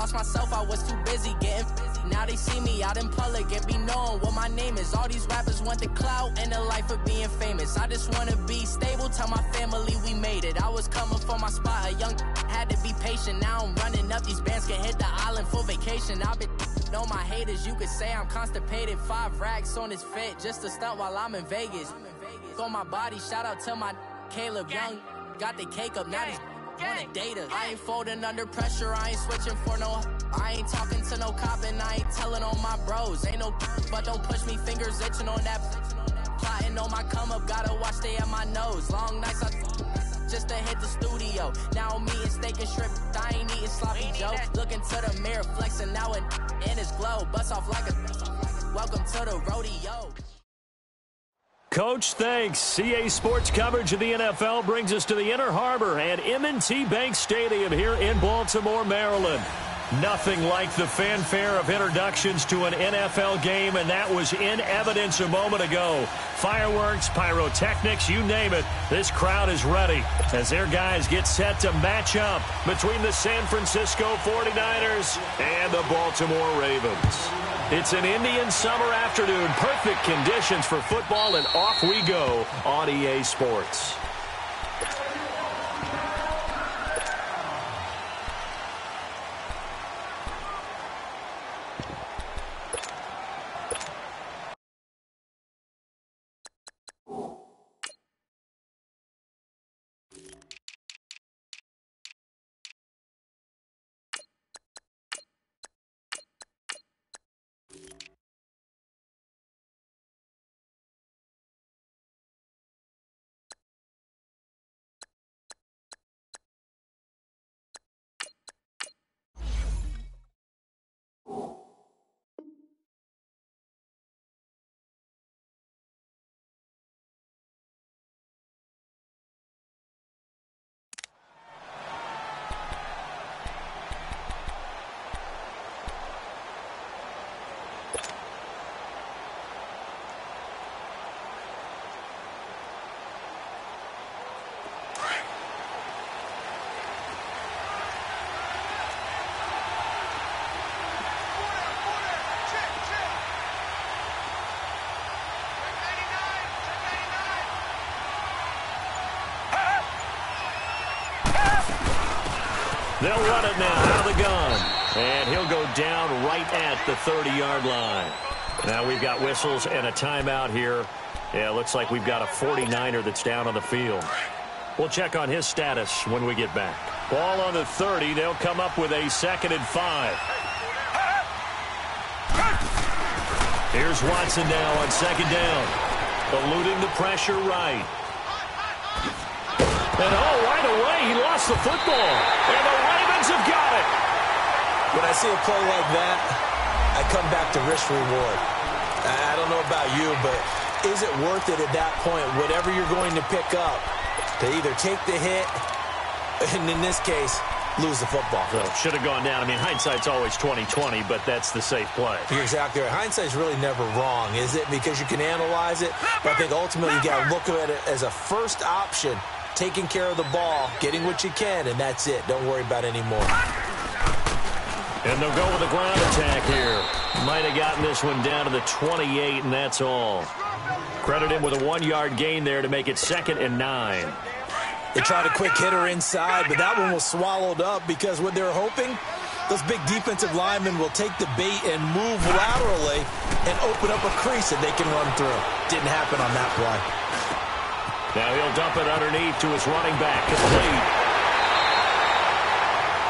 lost myself, I was too busy getting now they see me out in public and be knowing what my name is. All these rappers want the clout and the life of being famous. I just wanna be stable, tell my family we made it. I was coming for my spot, a young had to be patient. Now I'm running up, these bands can hit the island for vacation. I've been on my haters, you could say I'm constipated. 5 racks on his fit, just to stunt while I'm in Vegas. On my body, shout out to my Caleb Young. Got the cake up, now these wanna date us. I ain't folding under pressure, I ain't switching for no. I ain't talking to no cop and I ain't telling on my bros. Ain't no but don't push me, fingers itching on that. Plotting on my come up, gotta watch stay at my nose. Long nights I just to hit the studio. Now I'm eating steak and shrimp, I ain't eating sloppy joe. Looking to the mirror, flexing now and in his glow. Bust off like a welcome to the rodeo. Coach, thanks. CA Sports coverage of the NFL brings us to the Inner Harbor at M&T Bank Stadium here in Baltimore, Maryland. Nothing like the fanfare of introductions to an NFL game, and that was in evidence a moment ago. Fireworks, pyrotechnics, you name it. This crowd is ready as their guys get set to match up between the San Francisco 49ers and the Baltimore Ravens. It's an Indian summer afternoon. Perfect conditions for football, and off we go on EA Sports. They'll run it now out of the gun. And he'll go down right at the 30-yard line. Now we've got whistles and a timeout here. Yeah, looks like we've got a 49er that's down on the field. We'll check on his status when we get back. Ball on the 30. They'll come up with a 2nd and 5. Here's Watson now on 2nd down. Eluding the pressure right. And right away, he lost the football. And the Ravens have got it. When I see a play like that, I come back to risk reward. I don't know about you, but is it worth it at that point, whatever you're going to pick up, to either take the hit, and in this case, lose the football? So, should have gone down. I mean, hindsight's always 20/20, but that's the safe play. You're exactly right. Hindsight's really never wrong, is it? Because you can analyze it, but I think ultimately you got to look at it as a first option, taking care of the ball, getting what you can, and that's it. Don't worry about any more. And they'll go with a ground attack here. Might have gotten this one down to the 28, and that's all. Credit him with a 1-yard gain there to make it 2nd and 9. They tried a quick hitter inside, but that one was swallowed up because what they're hoping, those big defensive linemen will take the bait and move laterally and open up a crease that they can run through. Didn't happen on that play. Now he'll dump it underneath to his running back. Complete.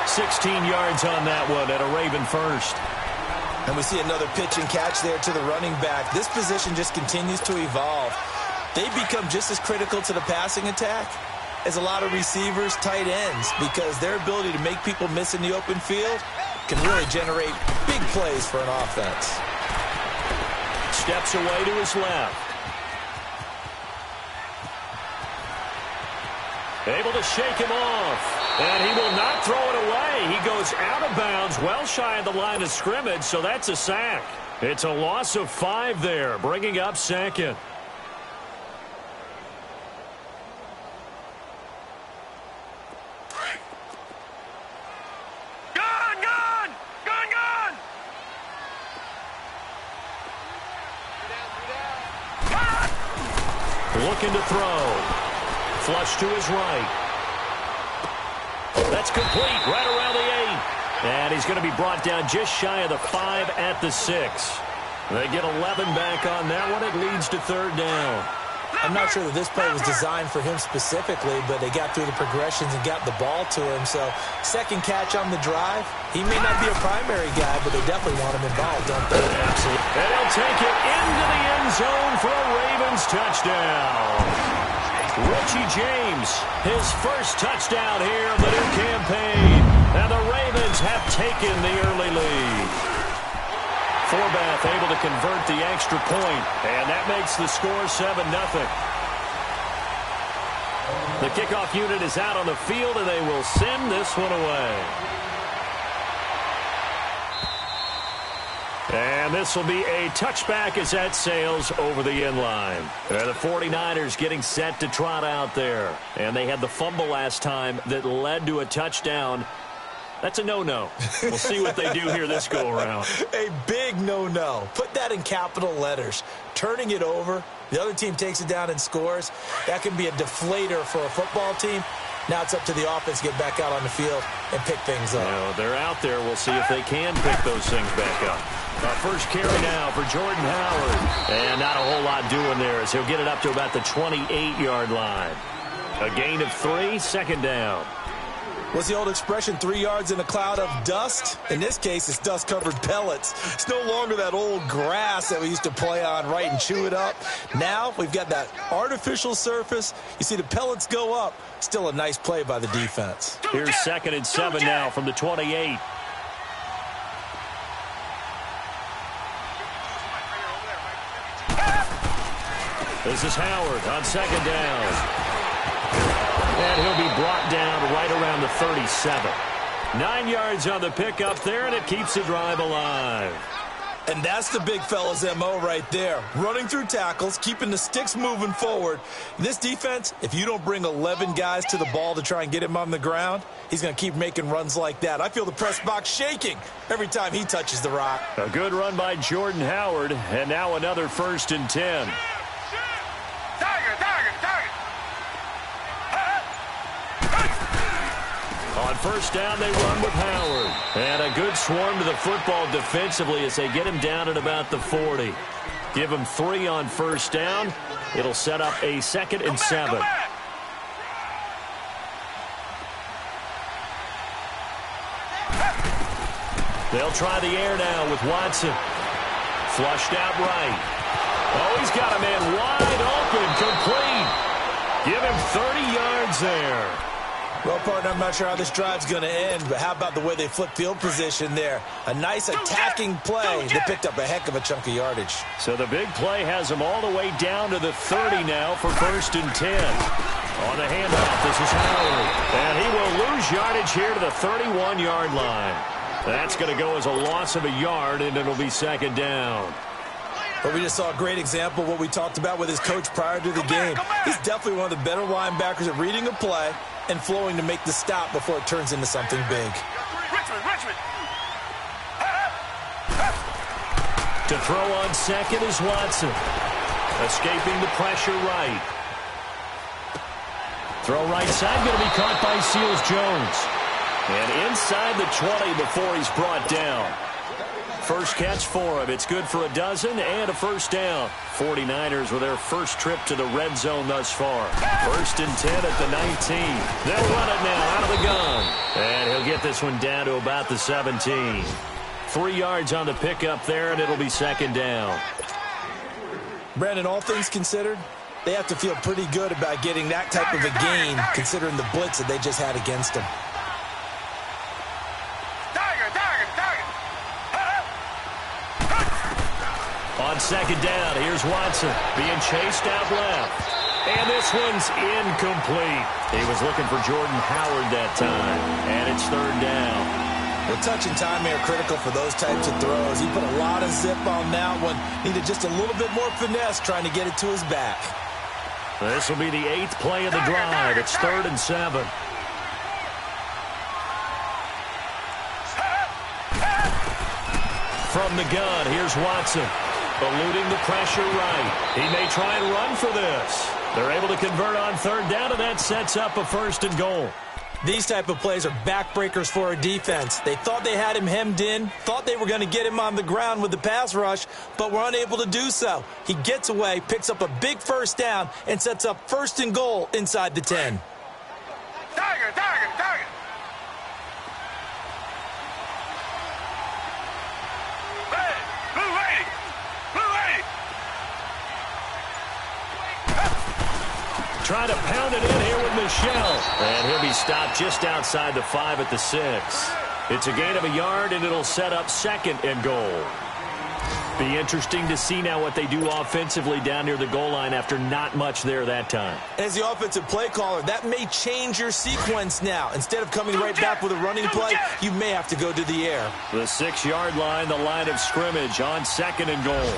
16 yards on that one at a Raven first. And we see another pitch and catch there to the running back. This position just continues to evolve. They become just as critical to the passing attack as a lot of receivers, tight ends, because their ability to make people miss in the open field can really generate big plays for an offense. Steps away to his left. Able to shake him off. And he will not throw it away. He goes out of bounds, well shy of the line of scrimmage, so that's a sack. It's a loss of 5 there, bringing up 2nd. looking to throw. Flush to his right. That's complete right around the 8. And he's going to be brought down just shy of the 5 at the 6. They get 11 back on that one. It leads to third down. I'm not sure that this play was designed for him specifically, but they got through the progressions and got the ball to him. So second catch on the drive. He may not be a primary guy, but they definitely want him involved, don't they? Absolutely. And he'll take it into the end zone for a Ravens touchdown. Richie James, his first touchdown here of the new campaign. And the Ravens have taken the early lead. Forbath able to convert the extra point, and that makes the score 7-0. The kickoff unit is out on the field, and they will send this one away. And this will be a touchback as that sails over the end line. And the 49ers getting set to trot out there. And they had the fumble last time that led to a touchdown. That's a no-no. We'll see what they do here this go-around. A big no-no. Put that in capital letters. Turning it over, the other team takes it down and scores. That can be a deflator for a football team. Now it's up to the offense to get back out on the field and pick things up. No, they're out there. We'll see if they can pick those things back up. First carry now for Jordan Howard. And not a whole lot doing there as he'll get it up to about the 28-yard line. A gain of 3, second down. What's the old expression, 3 yards in a cloud of dust? In this case, it's dust-covered pellets. It's no longer that old grass that we used to play on, right, and chew it up. Now we've got that artificial surface. You see the pellets go up. Still a nice play by the defense. Here's 2nd and 7 now from the 28. This is Howard on 2nd down. And he'll be brought down right around the 37. 9 yards on the pickup there, and it keeps the drive alive. And that's the big fella's M.O. right there. Running through tackles, keeping the sticks moving forward. This defense, if you don't bring 11 guys to the ball to try and get him on the ground, he's going to keep making runs like that. I feel the press box shaking every time he touches the rock. A good run by Jordan Howard, and now another 1st and 10. On 1st down, they run with Howard. And a good swarm to the football defensively as they get him down at about the 40. Give him 3 on 1st down. It'll set up a 2nd and 7. They'll try the air now with Watson. Flushed out right. Oh, he's got a man wide open, complete. Give him 30 yards there. Well, partner, I'm not sure how this drive's going to end, but how about the way they flip field position there? A nice attacking play. They picked up a heck of a chunk of yardage. So the big play has them all the way down to the 30 now for 1st and 10. On the handoff, this is Howard. And he will lose yardage here to the 31-yard line. That's going to go as a loss of a yard, and it'll be 2nd down. But we just saw a great example of what we talked about with his coach prior to the game. He's definitely one of the better linebackers at reading a play and flowing to make the stop before it turns into something big. To throw on 2nd is Watson. Escaping the pressure right. Throw right side, going to be caught by Seals-Jones. And inside the 20 before he's brought down. First catch for him. It's good for a dozen and a 1st down. 49ers with their first trip to the red zone thus far. 1st and 10 at the 19. They'll run it now out of the gun. And he'll get this one down to about the 17. 3 yards on the pickup there, and it'll be 2nd down. Brandon, all things considered, they have to feel pretty good about getting that type of a gain considering the blitz that they just had against them. On 2nd down, here's Watson being chased out left. And this one's incomplete. He was looking for Jordan Howard that time. And it's 3rd down. Well, touch and time are critical for those types of throws. He put a lot of zip on that one. Needed just a little bit more finesse trying to get it to his back. This will be the 8th play of the drive. It's 3rd and 7. From the gun, here's Watson. Eluding the pressure right. He may try and run for this. They're able to convert on third down, and that sets up a 1st and goal. These type of plays are backbreakers for a defense. They thought they had him hemmed in, thought they were going to get him on the ground with the pass rush, but were unable to do so. He gets away, picks up a big 1st down, and sets up 1st and goal inside the 10. Tiger! Red! Blue lady! Trying to pound it in here with Michelle. And he'll be stopped just outside the 5 at the 6. It's a gain of a yard, and it'll set up 2nd and goal. Be interesting to see now what they do offensively down near the goal line after not much there that time. As the offensive play caller, that may change your sequence now. Instead of coming right back with a running play, you may have to go to the air. The 6-yard line, the line of scrimmage on 2nd and goal.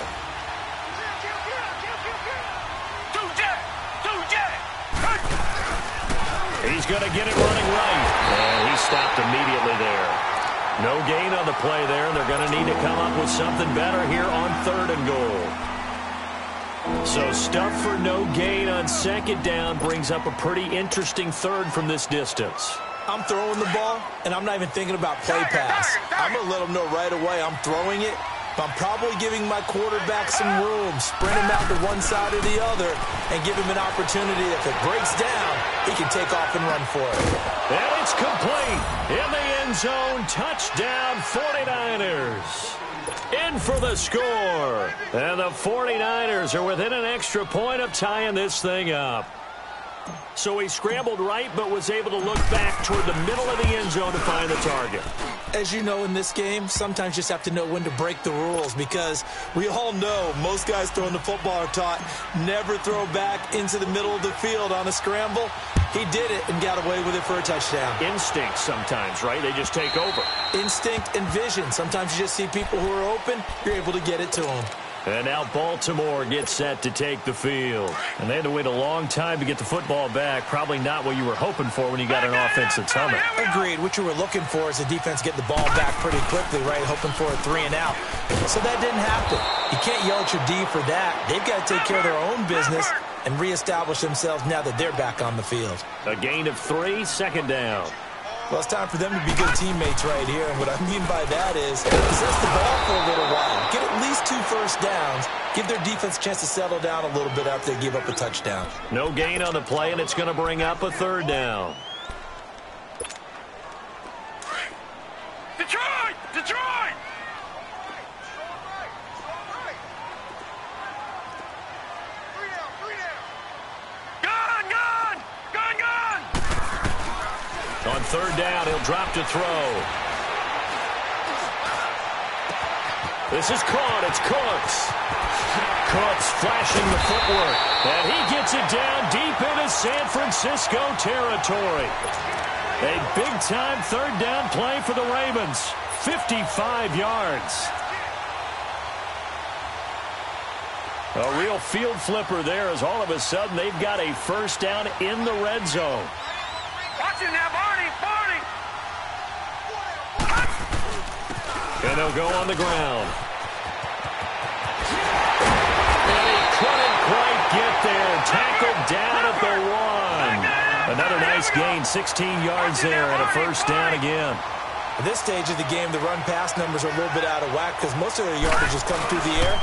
He's going to get it running right. And he stopped immediately there. No gain on the play there, and they're going to need to come up with something better here on 3rd and goal. So stuff for no gain on 2nd down brings up a pretty interesting 3rd from this distance. I'm throwing the ball, and I'm not even thinking about play pass. I'm going to let them know right away I'm throwing it. I'm probably giving my quarterback some room, sprint him out to one side or the other, and give him an opportunity. If it breaks down, he can take off and run for it. And it's complete. In the end zone, touchdown 49ers. In for the score. And the 49ers are within an extra point of tying this thing up. So he scrambled right, but was able to look back toward the middle of the end zone to find the target. As you know, in this game, sometimes you just have to know when to break the rules, because we all know most guys throwing the football are taught never throw back into the middle of the field on a scramble. He did it and got away with it for a touchdown. Instinct sometimes, right? They just take over. Instinct and vision. Sometimes you just see people who are open, you're able to get it to them. And now Baltimore gets set to take the field. And they had to wait a long time to get the football back. Probably not what you were hoping for when you got an offense that's humming. Agreed. What you were looking for is the defense getting the ball back pretty quickly, right? Hoping for a 3 and out. So that didn't happen. You can't yell at your D for that. They've got to take care of their own business and reestablish themselves now that they're back on the field. A gain of 3, 2nd down. Well, it's time for them to be good teammates right here. And what I mean by that is possess the ball for a little while. Get at least 2 first downs. Give their defense a chance to settle down a little bit after they give up a touchdown. No gain on the play, and it's going to bring up a 3rd down. Detroit! Detroit! On 3rd down, he'll drop to throw. This is caught. It's Cooks. Cooks flashing the footwork. And he gets it down deep into San Francisco territory. A big-time 3rd down play for the Ravens. 55 yards. A real field flipper there, as all of a sudden they've got a 1st down in the red zone. Watch him now, Barney! And they'll go on the ground. And he couldn't quite get there. Tackled down at the 1. Another nice gain, 16 yards there, and a 1st down again. At this stage of the game, the run-pass numbers are a little bit out of whack because most of their yardage has come through the air.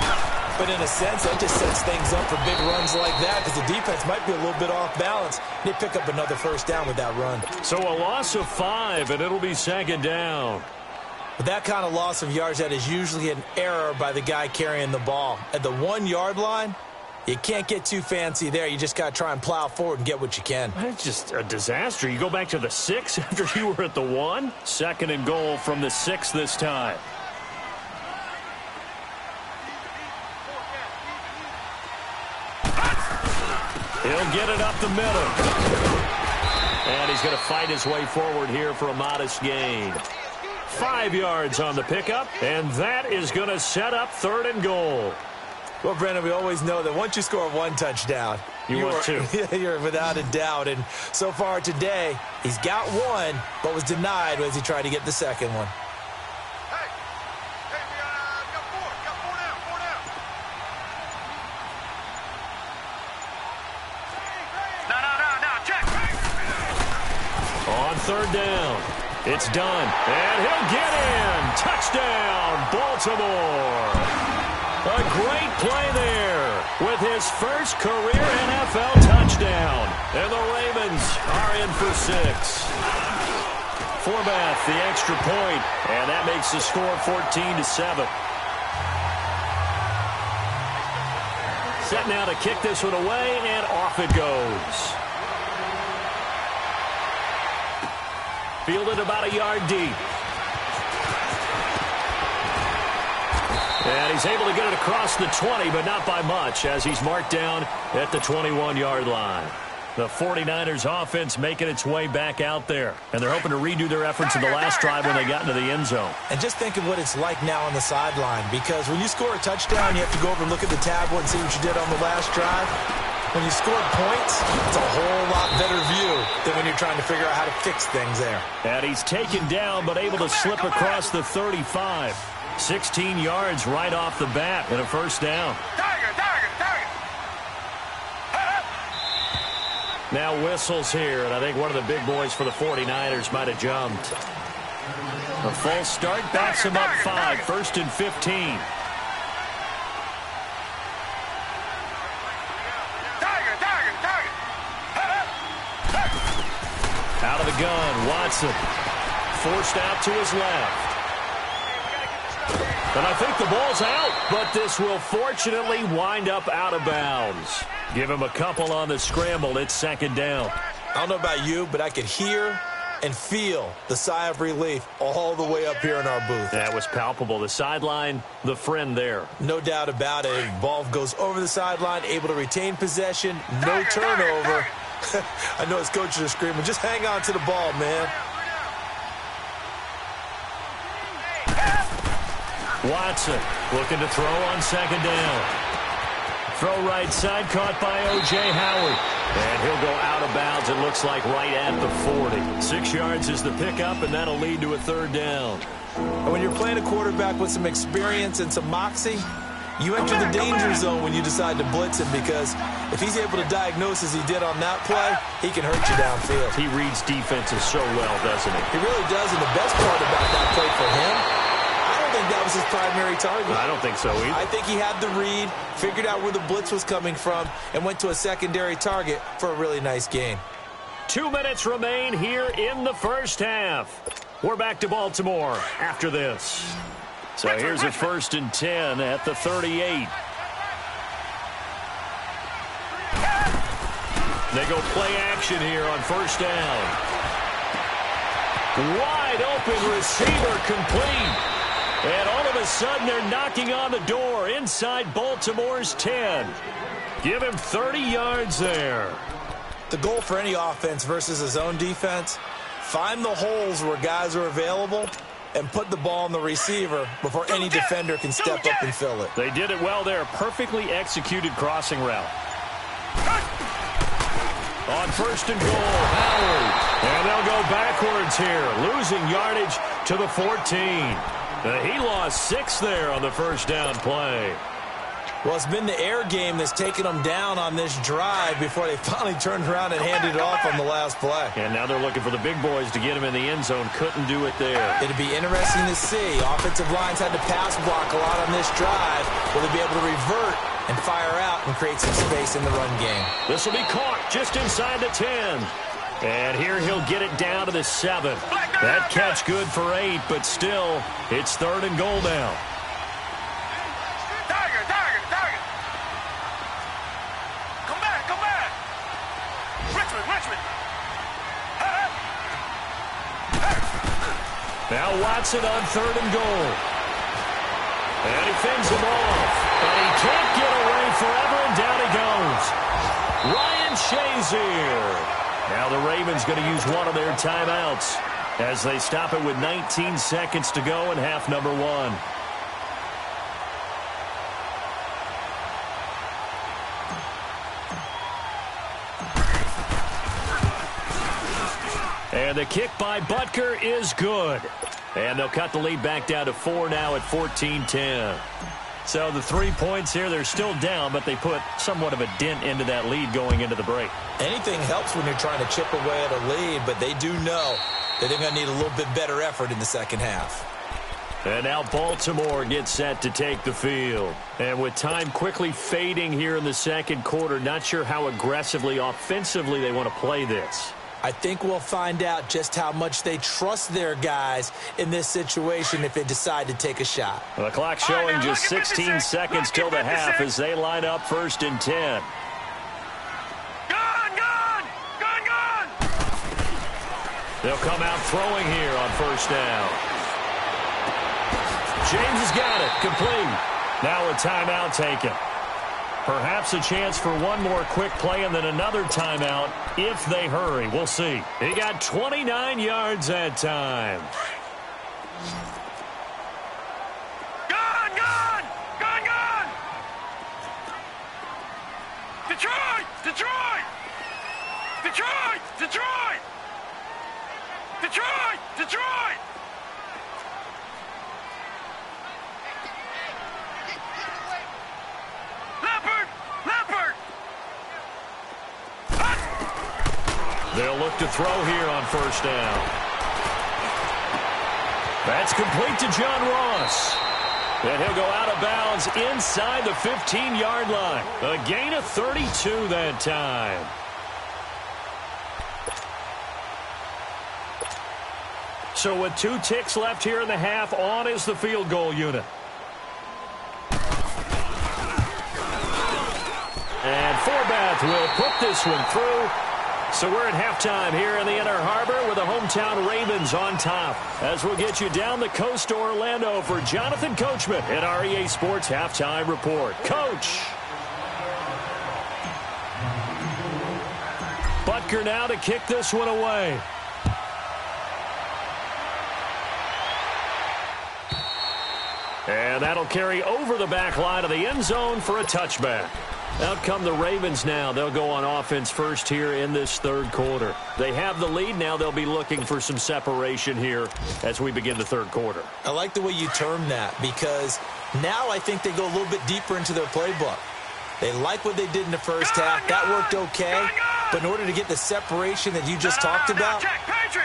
But in a sense, that just sets things up for big runs like that because the defense might be a little bit off balance. They pick up another 1st down with that run. So a loss of 5, and it'll be 2nd down. With that kind of loss of yards, that is usually an error by the guy carrying the ball. At the 1-yard line, you can't get too fancy there. You just got to try and plow forward and get what you can. That's just a disaster. You go back to the 6 after you were at the 1. 2nd and goal from the 6 this time. He'll get it up the middle. And he's going to fight his way forward here for a modest gain. 5 yards on the pickup, and that is going to set up 3rd and goal. Well, Brandon, we always know that once you score 1 touchdown, you want 2. You're without a doubt. And so far today, he's got 1, but was denied as he tried to get the 2nd one. Hey, we got 4 now. on third down. It's done, and he'll get in. Touchdown, Baltimore. A great play there with his first career NFL touchdown. And the Ravens are in for 6. Forbath, the extra point, and that makes the score 14-7. Set now to kick this one away, and off it goes. Fielded about a yard deep. And he's able to get it across the 20, but not by much, as he's marked down at the 21-yard line. The 49ers offense making its way back out there. And they're hoping to redo their efforts in the last drive when they got into the end zone. And just think of what it's like now on the sideline, because when you score a touchdown, you have to go over and look at the tablet and see what you did on the last drive. When you scored points, it's a whole lot better view than when you're trying to figure out how to fix things there. And he's taken down, but able to slip across the 35. 16 yards right off the bat and a first down. Now whistles here, and I think one of the big boys for the 49ers might have jumped. A false start backs him up 5, 1st and 15. Out of the gun, Watson. Forced out to his left. And I think the ball's out, but this will fortunately wind up out of bounds. Give him a couple on the scramble. It's second down. I don't know about you, but I could hear and feel the sigh of relief all the way up here in our booth. That was palpable. The sideline, the friend there. No doubt about it. Ball goes over the sideline, able to retain possession, no turnover. I know his coaches are screaming, just hang on to the ball, man. Watson looking to throw on second down. Throw right side, caught by O.J. Howard. And he'll go out of bounds, it looks like, right at the 40. 6 yards is the pickup, and that'll lead to a third down. And when you're playing a quarterback with some experience and some moxie, you enter the danger zone when you decide to blitz him, because if he's able to diagnose as he did on that play, he can hurt you downfield. He reads defenses so well, doesn't he? He really does, and the best part about that play for him, I don't think that was his primary target. I don't think so either. I think he had the read, figured out where the blitz was coming from, and went to a secondary target for a really nice gain. 2 minutes remain here in the first half. We're back to Baltimore after this. So here's a 1st and 10 at the 38. They go play action here on first down. Wide open receiver complete. And all of a sudden they're knocking on the door inside Baltimore's 10. Give him 30 yards there. The goal for any offense versus his own defense, find the holes where guys are available and put the ball on the receiver before any defender can step up and fill it. They did it well there. Perfectly executed crossing route. On 1st and goal, Howard. And they'll go backwards here, losing yardage to the 14. He lost 6 there on the first down play. Well, it's been the air game that's taken them down on this drive before they finally turned around and handed it off on the last play. And now they're looking for the big boys to get him in the end zone. Couldn't do it there. It'd be interesting to see. Offensive lines had to pass block a lot on this drive. Will they be able to revert and fire out and create some space in the run game? This will be caught just inside the 10. And here he'll get it down to the 7. That catch good for 8, but still, it's 3rd and goal now. Target. Come back. Richmond. Now Watson on 3rd and goal. And he fends him off. And he can't get away forever, and down he goes. Ryan Shazier. Now the Ravens going to use one of their timeouts as they stop it with 19 seconds to go in half number 1. And the kick by Butker is good. And they'll cut the lead back down to 4 now at 14-10. So the 3 points here, they're still down, but they put somewhat of a dent into that lead going into the break. Anything helps when you're trying to chip away at a lead, but they do know that they're going to need a little bit better effort in the second half. And now Baltimore gets set to take the field. And with time quickly fading here in the second quarter, not sure how aggressively, offensively they want to play this. I think we'll find out just how much they trust their guys in this situation if they decide to take a shot. The clock showing just 16 seconds till the half as they line up 1st and 10. Gone! They'll come out throwing here on 1st down. James has got it. Complete. Now a timeout taken. Perhaps a chance for one more quick play and then another timeout if they hurry. We'll see. He got 29 yards that time. Gone! Detroit! Leopard! They'll look to throw here on 1st down. That's complete to John Ross. And he'll go out of bounds inside the 15-yard line. A gain of 32 that time. So with 2 ticks left here in the half, on is the field goal unit. And Forbath will put this one through. So we're at halftime here in the Inner Harbor with the hometown Ravens on top. As we'll get you down the coast to Orlando for Jonathan Coachman at our EA Sports Halftime Report. Coach! Butker now to kick this one away. And that'll carry over the back line of the end zone for a touchback. Out come the Ravens now. They'll go on offense first here in this 3rd quarter. They have the lead. Now they'll be looking for some separation here as we begin the 3rd quarter. I like the way you term that because now I think they go a little bit deeper into their playbook. They like what they did in the first half. That worked okay. But in order to get the separation that you just talked about,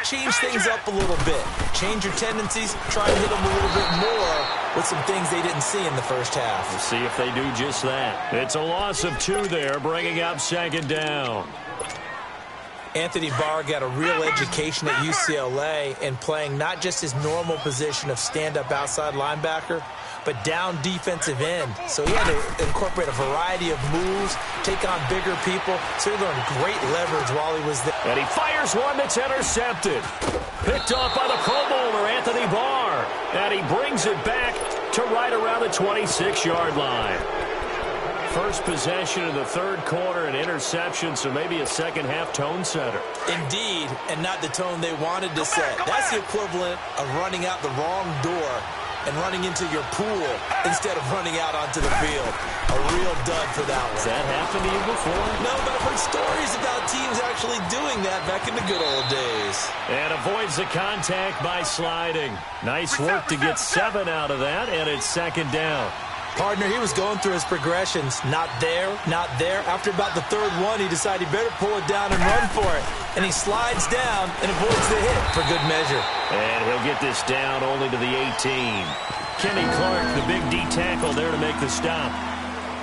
change things up a little bit. Change your tendencies. Try to hit them a little bit more with some things they didn't see in the first half. We'll see if they do just that. It's a loss of 2 there, bringing up 2nd down. Anthony Barr got a real education at UCLA in playing not just his normal position of stand-up outside linebacker, but down defensive end. So he had to incorporate a variety of moves, take on bigger people. So he learned great leverage while he was there. And he fires one that's intercepted. Picked off by the Pro Bowler, Anthony Barr. And he brings it back to right around the 26-yard line. First possession of the 3rd quarter, an interception, so maybe a second-half tone setter. Indeed, and not the tone they wanted to set. That's the equivalent of running out the wrong door and running into your pool instead of running out onto the field. A real dud for that one. Has that happened to you before? No, but I've heard stories about teams actually doing that back in the good old days. And avoids the contact by sliding. Nice work to get 7 out of that, and it's 2nd down. Partner, he was going through his progressions. Not there, not there. After about the 3rd one, he decided he better pull it down and run for it. And he slides down and avoids the hit for good measure. And he'll get this down only to the 18. Kenny Clark, the big D tackle there to make the stop.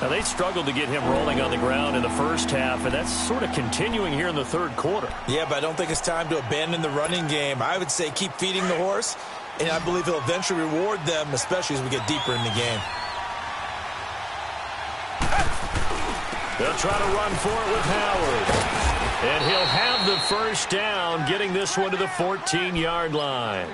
Now, they struggled to get him rolling on the ground in the first half, and that's sort of continuing here in the 3rd quarter. Yeah, but I don't think it's time to abandon the running game. I would say keep feeding the horse, and I believe he'll eventually reward them, especially as we get deeper in the game. They'll try to run for it with Howard. And he'll have the 1st down, getting this one to the 14-yard line.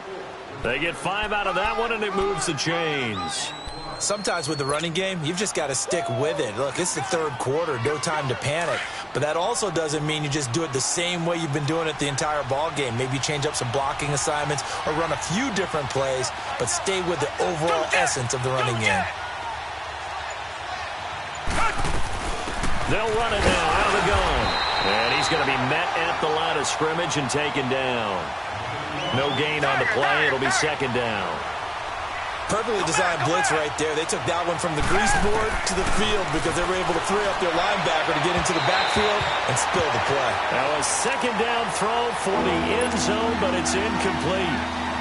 They get 5 out of that one, and it moves the chains. Sometimes with the running game, you've just got to stick with it. Look, it's the 3rd quarter, no time to panic. But that also doesn't mean you just do it the same way you've been doing it the entire ball game. Maybe change up some blocking assignments or run a few different plays, but stay with the overall essence of the running game. They'll run it now out of the gun. And he's going to be met at the line of scrimmage and taken down. No gain on the play. It'll be 2nd down. Perfectly designed blitz right there. They took that one from the grease board to the field because they were able to free up their linebacker to get into the backfield and spill the play. Now a second down throw for the end zone, but it's incomplete.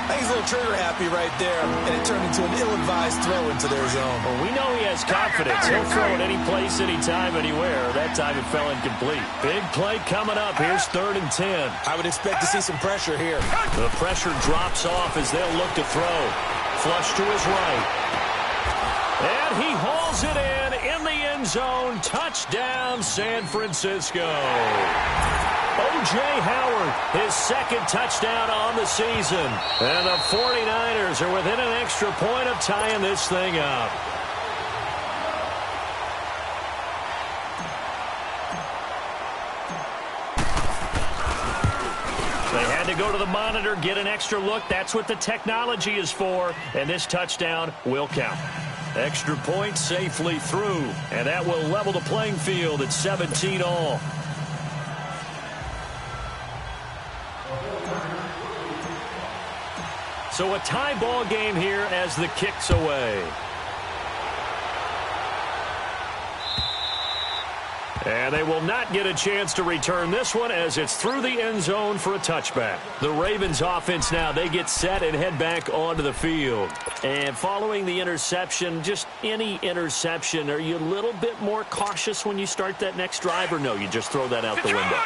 I think he's a little trigger happy right there, and it turned into an ill-advised throw into their zone. Well, we know he has confidence. He'll throw it any place, anytime, anywhere. That time it fell incomplete. Big play coming up. Here's 3rd and 10. I would expect to see some pressure here. The pressure drops off as they'll look to throw. Flush to his right. And he hauls it in the end zone. Touchdown, San Francisco. O.J. Howard, his second touchdown on the season. And the 49ers are within an extra point of tying this thing up. They had to go to the monitor, get an extra look. That's what the technology is for. And this touchdown will count. Extra point safely through. And that will level the playing field at 17 all. So a tie ball game here as the kick's away. And they will not get a chance to return this one as it's through the end zone for a touchback. The Ravens offense now, they get set and head back onto the field. And following the interception, just any interception, are you a little bit more cautious when you start that next drive, or no, you just throw that out the window?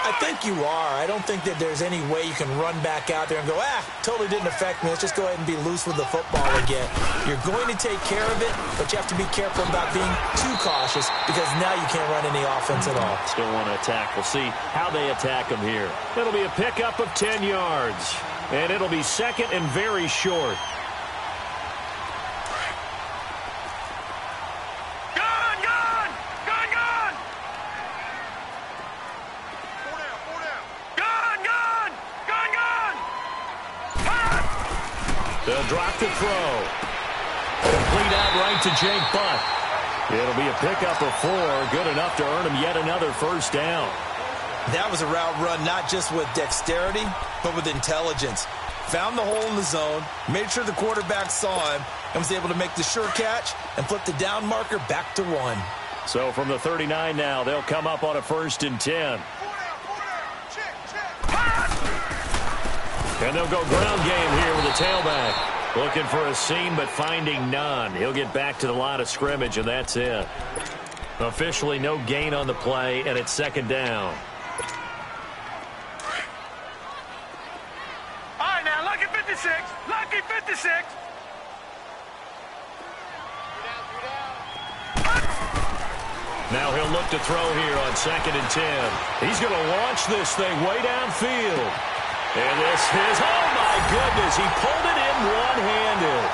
I think you are. I don't think that there's any way you can run back out there and go, totally didn't affect me. Let's just go ahead and be loose with the football again. You're going to take care of it, but you have to be careful about being too cautious because now you can't run any offense at all. Still want to attack. We'll see how they attack them here. It'll be a pickup of 10 yards, and it'll be second and very short. They'll drop the throw. Complete out right to Jake Butt. It'll be a pickup of 4, good enough to earn him yet another first down. That was a route run not just with dexterity, but with intelligence. Found the hole in the zone, made sure the quarterback saw him, and was able to make the sure catch and flip the down marker back to 1. So from the 39 now, they'll come up on a 1st and 10. And they'll go ground game here with a tailback. Looking for a seam, but finding none. He'll get back to the line of scrimmage, and that's it. Officially no gain on the play, and it's 2nd down. All right, now, lucky 56. Lucky 56. Now he'll look to throw here on 2nd and 10. He's going to launch this thing way downfield. And this is, oh my goodness, he pulled it in one-handed.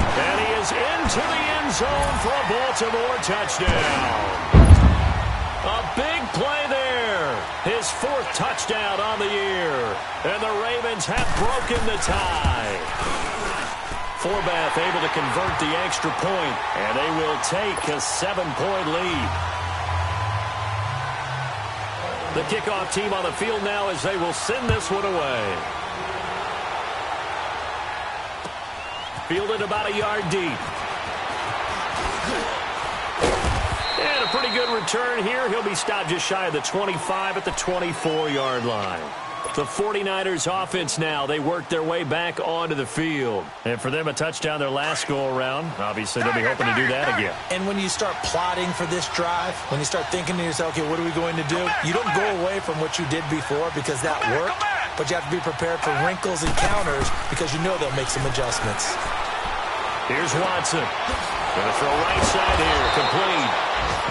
And he is into the end zone for a Baltimore touchdown. A big play there. His 4th touchdown on the year. And the Ravens have broken the tie. Forbath able to convert the extra point, and they will take a 7-point lead. The kickoff team on the field now as they will send this one away. Fielded about a yard deep. And a pretty good return here. He'll be stopped just shy of the 25 at the 24-yard line. The 49ers offense now, they work their way back onto the field. And for them, a touchdown their last go-around. Obviously, they'll be hoping to do that again. And when you start plotting for this drive, when you start thinking to yourself, okay, what are we going to do? You don't go away from what you did before because that worked, but you have to be prepared for wrinkles and counters because you know they'll make some adjustments. Here's Watson. Going to throw right side here, complete.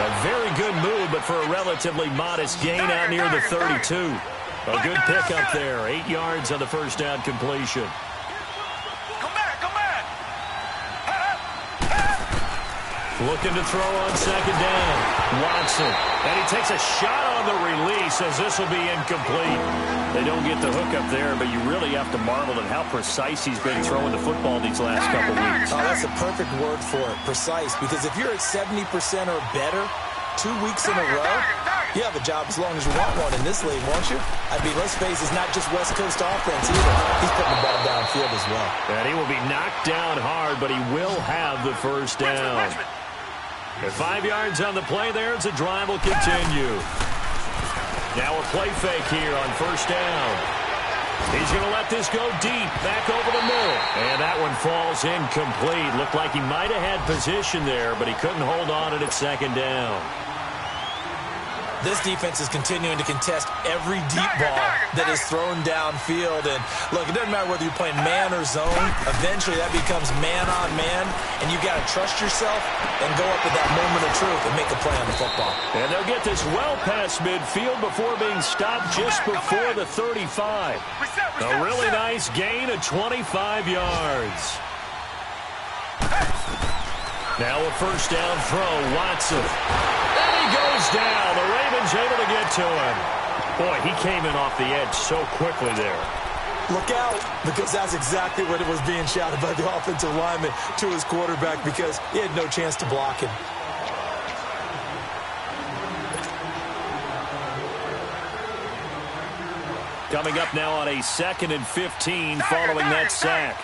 A very good move, but for a relatively modest gain out near the 32. A good pickup there. 8 yards on the first down completion. Come back, come back. Looking to throw on 2nd down. Watson. And he takes a shot on the release as this will be incomplete. They don't get the hook up there, but you really have to marvel at how precise he's been throwing the football these last couple weeks. Oh, that's a perfect word for it, precise. Because if you're at 70% or better 2 weeks in a row, You have a job as long as you want one in this league, won't you? I mean, let's face it, it's not just West Coast offense either. He's putting the ball downfield as well. And he will be knocked down hard, but he will have the first down. At 5 yards on the play there, as the drive will continue. Now a play fake here on first down. He's going to let this go deep, back over the middle. And that one falls incomplete. Looked like he might have had position there, but he couldn't hold on it at second down. This defense is continuing to contest every deep ball that is thrown downfield. And, look, it doesn't matter whether you're playing man or zone. Eventually, that becomes man-on-man, and you got to trust yourself and go up at that moment of truth and make a play on the football. And they'll get this well past midfield before being stopped just before the 35. A really nice gain of 25 yards. Now a first down throw, Watson. And he goes down. The Ravens able to get to him. Boy, he came in off the edge so quickly there. Look out, because that's exactly what it was being shouted by the offensive lineman to his quarterback, because he had no chance to block him. Coming up now on a 2nd and 15 following that sack.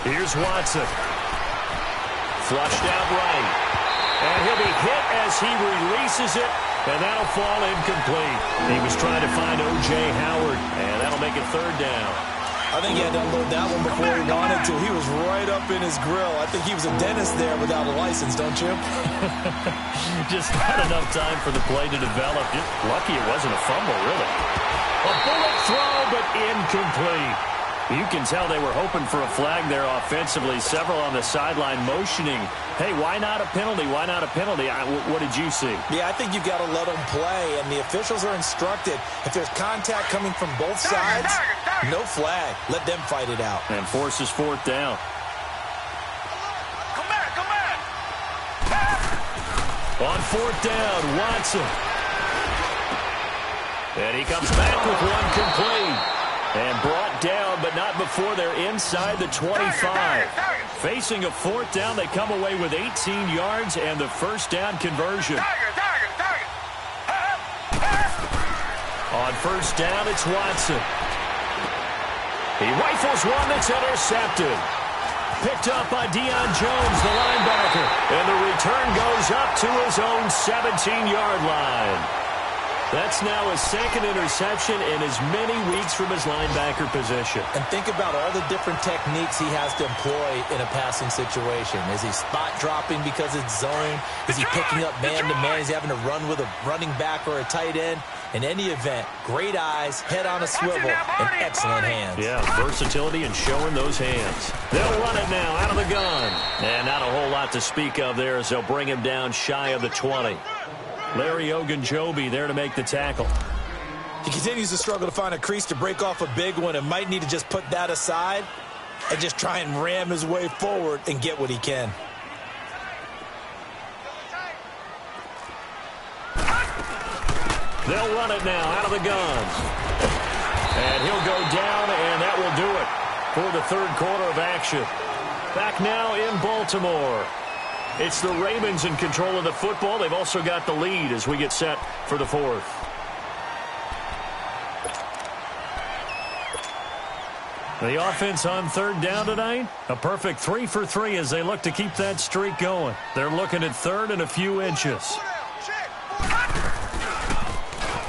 Here's Watson. Flushed out right. And he'll be hit as he releases it, and that'll fall incomplete. He was trying to find O.J. Howard, and that'll make it third down. I think he had to unload that one before he wanted to. He was right up in his grill. I think he was a dentist there without a license, don't you? Just not enough time for the play to develop. Just lucky it wasn't a fumble, really. A bullet throw, but incomplete. You can tell they were hoping for a flag there offensively. Several on the sideline motioning, hey, why not a penalty? Why not a penalty? What did you see? Yeah, I think you've got to let them play, and the officials are instructed. If there's contact coming from both sides, no flag. Let them fight it out. And forces fourth down. Come back. On fourth down, Watson. And he comes back with one complete. And brought down, but not before they're inside the 25. Facing a fourth down, they come away with 18 yards and the first down conversion. On first down, it's Watson. He rifles one that's intercepted. Picked up by Deion Jones, the linebacker. And the return goes up to his own 17-yard line. That's now his second interception in as many weeks from his linebacker position. And think about all the different techniques he has to employ in a passing situation. Is he spot dropping because it's zone? Is he picking up man-to-man? Is he having to run with a running back or a tight end? In any event, great eyes, head on a swivel, and excellent hands. Yeah, versatility and showing those hands. They'll run it now out of the gun. And not a whole lot to speak of there as they'll bring him down shy of the 20. Larry Ogunjobi there to make the tackle. He continues to struggle to find a crease to break off a big one and might need to just put that aside and just try and ram his way forward and get what he can. They'll run it now out of the gun. And he'll go down, and that will do it for the third quarter of action. Back now in Baltimore. It's the Ravens in control of the football. They've also got the lead as we get set for the fourth. The offense on third down tonight, a perfect 3 for 3 as they look to keep that streak going. They're looking at third and a few inches.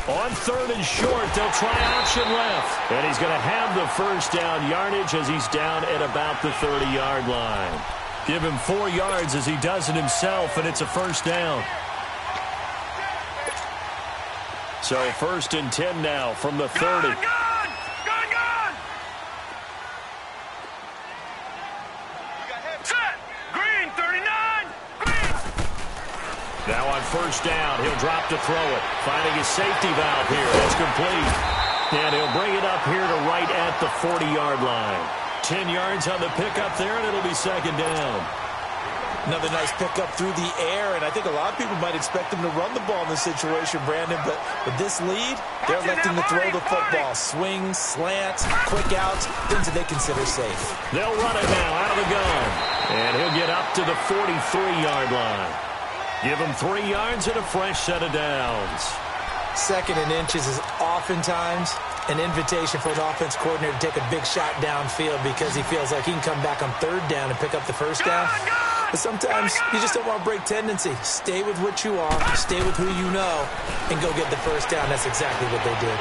On third and short, they'll try option left. And he's going to have the first down yardage as he's down at about the 30-yard line. Give him 4 yards as he does it himself, and it's a first down. So first and 10 now from the 30. Gun! Set! Green, 39! Green! Now on first down, he'll drop to throw it. Finding his safety valve here. That's complete. And he'll bring it up here to right at the 40-yard line. 10 yards on the pickup there, and it'll be second down. Another nice pickup through the air, and I think a lot of people might expect him to run the ball in this situation, Brandon, but with this lead, they're electing to throw the football. Swings, slants, quick outs, things that they consider safe. They'll run it now out of the gun, and he'll get up to the 43-yard line. Give him 3 yards and a fresh set of downs. 2nd and inches is oftentimes an invitation for an offense coordinator to take a big shot downfield because he feels like he can come back on 3rd down and pick up the 1st down. But sometimes you just don't want to break tendency. Stay with what you are, stay with who you know, and go get the 1st down. That's exactly what they did.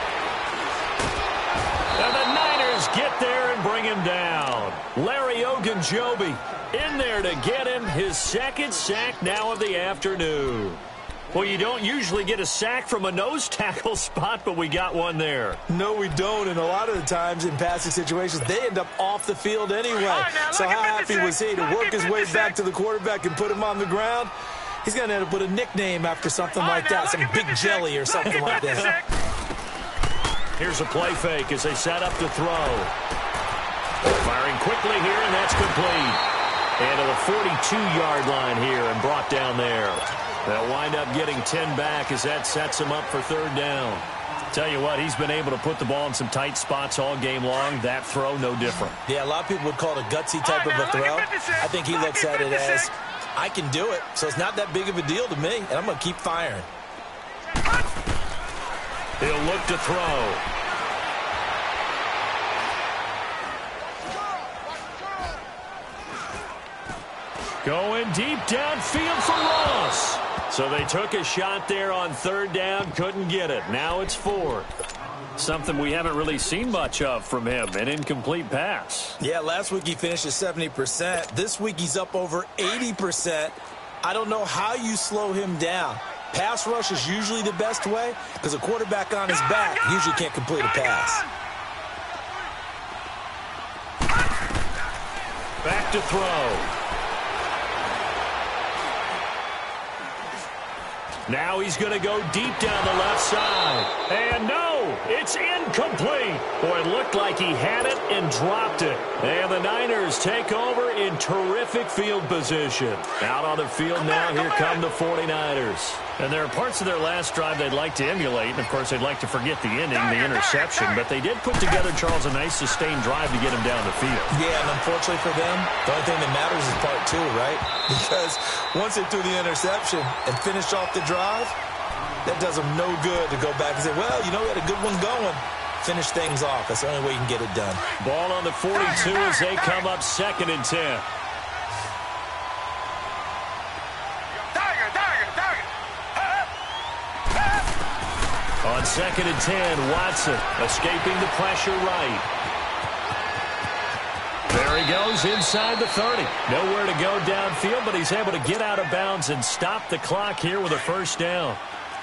And the Niners get there and bring him down. Larry Ogunjobi in there to get him his 2nd sack now of the afternoon. Well, you don't usually get a sack from a nose tackle spot, but we got one there. No, we don't, and a lot of the times in passing situations, they end up off the field anyway. So how happy was he to work his way back to the quarterback and put him on the ground? He's going to end up with a nickname after something like that, some Big Jelly or something like that. Here's a play fake as they set up to throw. Firing quickly here, and that's complete. And to the 42-yard line here and brought down there. They'll wind up getting 10 back as that sets him up for 3rd down. Tell you what, he's been able to put the ball in some tight spots all game long. That throw, no different. Yeah, a lot of people would call it a gutsy type of a throw. I think he looks at it as, I can do it, so it's not that big of a deal to me, and I'm going to keep firing. He'll look to throw. Going deep downfield for Ross. So they took a shot there on 3rd down, couldn't get it. Now it's 4th. Something we haven't really seen much of from him, an incomplete pass. Yeah, last week he finished at 70%. This week he's up over 80%. I don't know how you slow him down. Pass rush is usually the best way because a quarterback on his back usually can't complete a pass. Back to throw. Now he's going to go deep down the left side. And no, it's incomplete. Boy, it looked like he had it and dropped it. And the Niners take over in terrific field position. Out on the field now, here come the 49ers. And there are parts of their last drive they'd like to emulate. And, of course, they'd like to forget the ending, the interception. But they did put together, Charles, a nice sustained drive to get him down the field. Yeah, and unfortunately for them, the only thing that matters is part 2, right? Because once they threw the interception and finished off the drive, that does them no good to go back and say, well, you know, we had a good one going. Finish things off. That's the only way you can get it done. Ball on the 42 as they come up 2nd and 10. On 2nd and 10, Watson escaping the pressure right. There he goes inside the 30. Nowhere to go downfield, but he's able to get out of bounds and stop the clock here with a 1st down.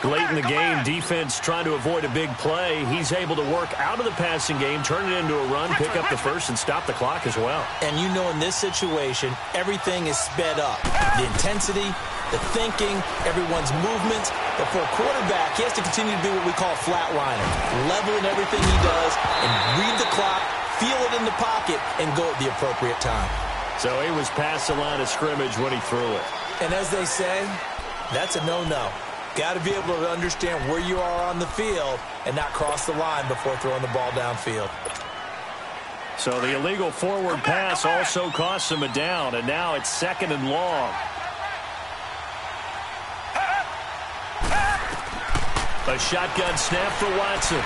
Late in the game, defense trying to avoid a big play. He's able to work out of the passing game, turn it into a run, pick up the 1st, and stop the clock as well. And you know in this situation, everything is sped up. The intensity, the thinking, everyone's movements. But for a quarterback, he has to continue to be what we call a flatliner. Level in everything he does and read the clock, feel it in the pocket, and go at the appropriate time. So he was past the line of scrimmage when he threw it. And as they say, that's a no-no. Got to be able to understand where you are on the field and not cross the line before throwing the ball downfield. So the illegal forward pass also costs him a down, and now it's 2nd and long. A shotgun snap for Watson.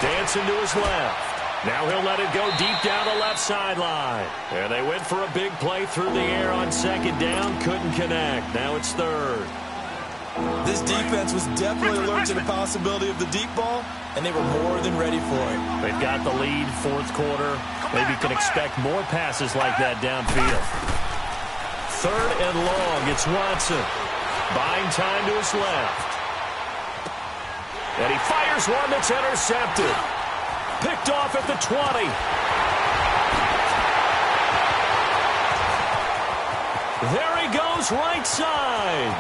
Dancing to his left. Now he'll let it go deep down the left sideline. And they went for a big play through the air on 2nd down. Couldn't connect. Now it's 3rd. This defense was definitely alert to the possibility of the deep ball, and they were more than ready for it. They've got the lead, 4th quarter. Maybe can expect more passes like that downfield. 3rd and long, it's Watson. Buying time to his left. And he fires one that's intercepted. Picked off at the 20. There he goes, right side.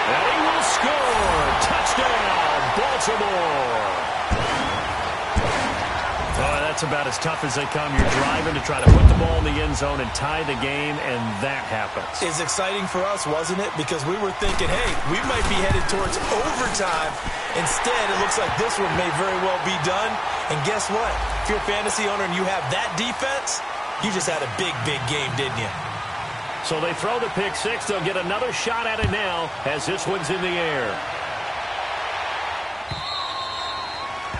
And he will score. Touchdown, Baltimore. Oh, that's That's about as tough as they come. You're driving to try to put the ball in the end zone and tie the game, and that happens. It's exciting for us, wasn't it? Because we were thinking, hey, we might be headed towards overtime. Instead, it looks like this one may very well be done. And guess what? If you're a fantasy owner and you have that defense, you just had a big, big game, didn't you? So they throw the pick six. They'll get another shot at it now as this one's in the air.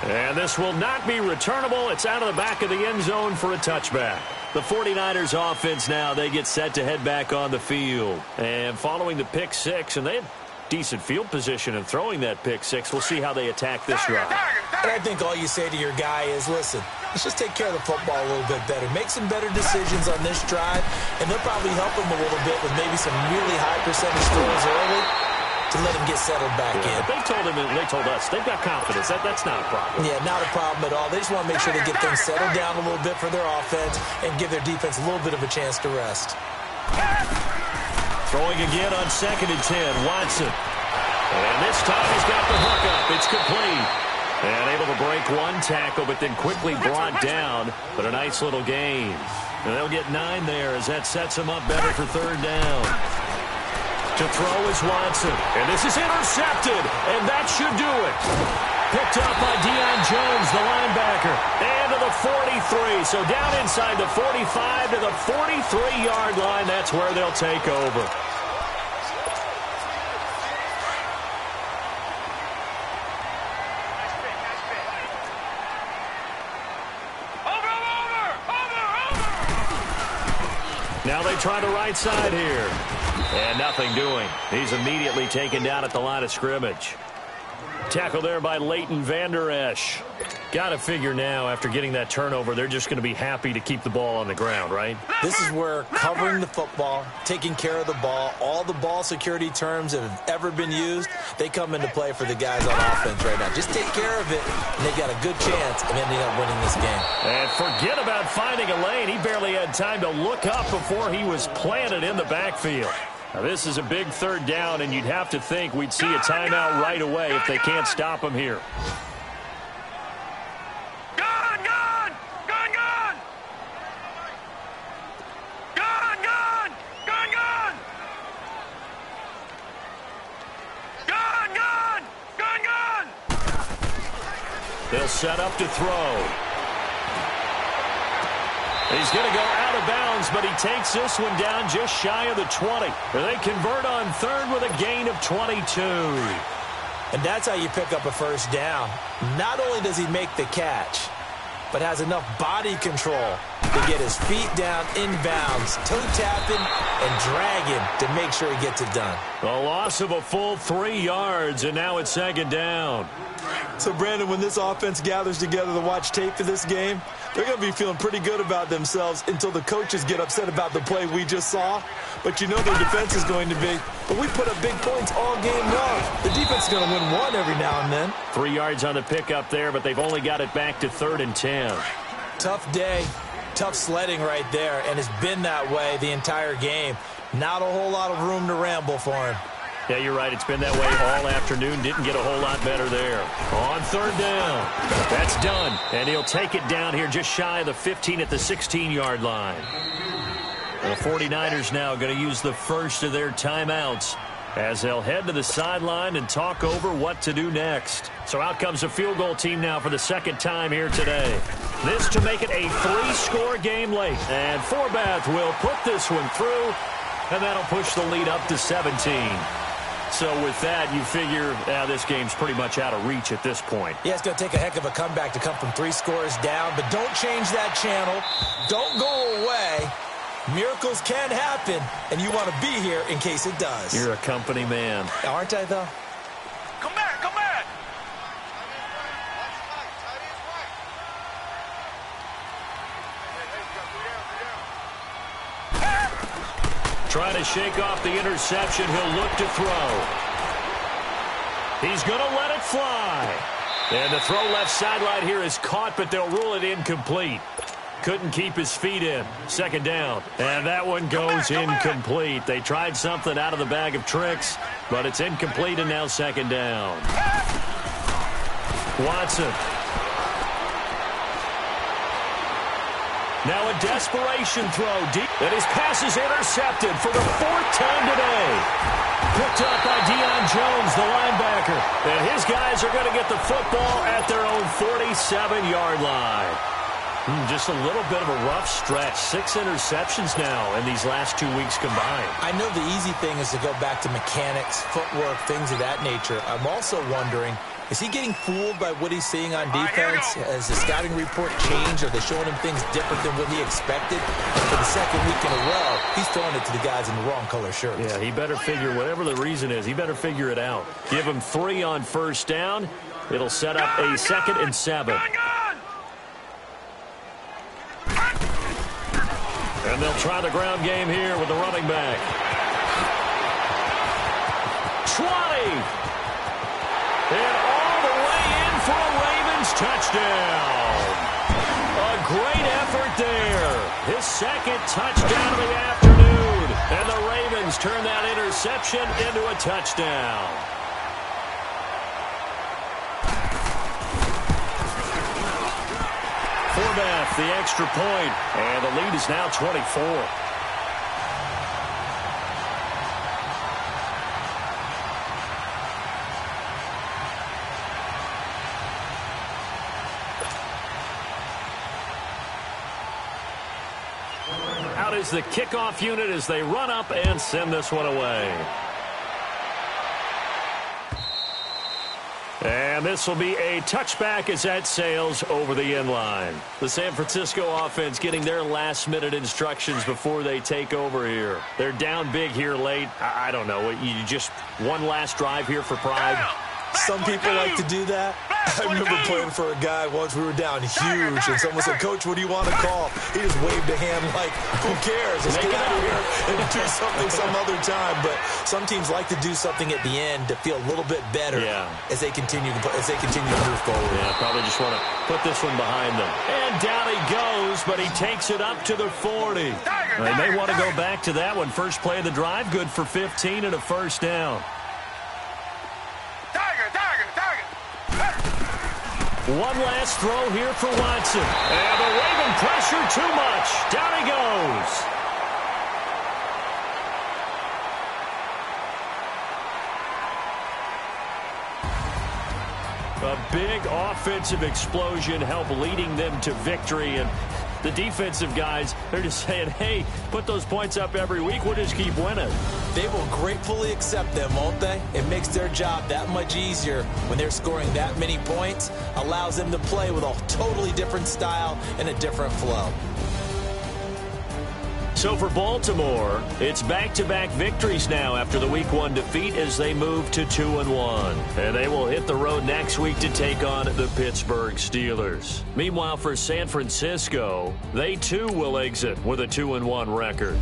And this will not be returnable. It's out of the back of the end zone for a touchback. The 49ers offense now, they get set to head back on the field. And following the pick six, and they had decent field position in throwing that pick six. We'll see how they attack this drive. And I think all you say to your guy is, listen, let's just take care of the football a little bit better. Make some better decisions on this drive, and they'll probably help him a little bit with maybe some really high percentage throws early to let him get settled back in. But they told him, and they told us, they've got confidence. That's not a problem. Yeah, not a problem at all. They just want to make sure they get things settled down a little bit for their offense and give their defense a little bit of a chance to rest. Throwing again on 2nd and 10, Watson. And this time he's got the hook up. It's complete. And able to break one tackle, but then quickly brought down. But a nice little gain. And they'll get 9 there as that sets them up better for 3rd down. To throw is Watson. And this is intercepted. And that should do it. Picked up by Deion Jones, the linebacker. And to the 43. So down inside the 45 to the 43-yard line. That's where they'll take over. Now they try the right side here. And nothing doing. He's immediately taken down at the line of scrimmage. Tackle there by Leighton Vander Esch. Got to figure now, after getting that turnover, they're just going to be happy to keep the ball on the ground, right? This is where covering the football, taking care of the ball, all the ball security terms that have ever been used, they come into play for the guys on offense right now. Just take care of it, and they got a good chance of ending up winning this game. And forget about finding a lane. He barely had time to look up before he was planted in the backfield. Now, this is a big 3rd down, and you'd have to think we'd see a timeout right away if they can't stop him here. They'll set up to throw. He's going to go out of bounds, but he takes this one down just shy of the 20. They convert on 3rd with a gain of 22. And that's how you pick up a 1st down. Not only does he make the catch, but has enough body control to get his feet down inbounds, toe tapping and dragging to make sure he gets it done. A loss of a full 3 yards, and now it's 2nd down. So, Brandon, when this offense gathers together to watch tape for this game, they're going to be feeling pretty good about themselves until the coaches get upset about the play we just saw. But you know their defense is going to be, but we put up big points all game long. The defense is going to win one every now and then. 3 yards on the pickup there, but they've only got it back to 3rd and 10. Tough day, tough sledding right there, and it's been that way the entire game. Not a whole lot of room to ramble for him. Yeah, you're right. It's been that way all afternoon. Didn't get a whole lot better there. On 3rd down. That's done. And he'll take it down here just shy of the 15 at the 16-yard line. The 49ers now going to use the first of their timeouts as they'll head to the sideline and talk over what to do next. So out comes a field goal team now for the 2nd time here today. This to make it a 3-score game late. And Forbath will put this one through, and that'll push the lead up to 17. So with that, you figure this game's pretty much out of reach at this point. Yeah, it's going to take a heck of a comeback to come from 3 scores down, but don't change that channel. Don't go away. Miracles can happen, and you want to be here in case it does. You're a company man. Aren't I, though? Come back, come back. Trying to shake off the interception. He'll look to throw. He's going to let it fly. And the throw left sideline here is caught, but they'll rule it incomplete. Couldn't keep his feet in. 2nd down. And that one goes incomplete. They tried something out of the bag of tricks, but it's incomplete, and now 2nd down. Watson. Now a desperation throw deep. And his pass is intercepted for the 4th time today. Picked up by Deion Jones, the linebacker. And his guys are going to get the football at their own 47-yard line. Just a little bit of a rough stretch. 6 interceptions now in these last 2 weeks combined. I know the easy thing is to go back to mechanics, footwork, things of that nature. I'm also wondering, is he getting fooled by what he's seeing on defense? Has the scouting report changed? Are they showing him things different than what he expected? And for the second week in a row, he's throwing it to the guys in the wrong color shirts. Yeah, he better figure, whatever the reason is, he better figure it out. Give him 3 on first down. It'll set up a 2nd and 7. And they'll try the ground game here with the running back. 20. And all the way in for a Ravens touchdown. A great effort there. His 2nd touchdown of the afternoon. And the Ravens turn that interception into a touchdown. Forbath, the extra point, and the lead is now 24. Out is the kickoff unit as they run up and send this one away. And this will be a touchback as that sails over the end line. The San Francisco offense getting their last-minute instructions before they take over here. They're down big here late. I don't know. You just one last drive here for pride. Some people like to do that. I remember playing for a guy once. We were down huge, and someone said, "Coach, what do you want to call?" He just waved a hand like, "Who cares? Let's get out of here and do something some other time." But some teams like to do something at the end to feel a little bit better as they continue to move forward. Yeah, probably just want to put this one behind them. And down he goes, but he takes it up to the 40. They may want to go back to that one. First play of the drive, good for 15 and a first down. One last throw here for Watson. And the Raven pressure too much. Down he goes. A big offensive explosion helped leading them to victory. And the defensive guys, they're just saying, hey, put those points up every week. We'll just keep winning. They will gratefully accept them, won't they? It makes their job that much easier when they're scoring that many points. Allows them to play with a totally different style and a different flow. So for Baltimore, it's back-to-back victories now after the Week 1 defeat as they move to 2-1. And they will hit the road next week to take on the Pittsburgh Steelers. Meanwhile, for San Francisco, they too will exit with a 2-1 record.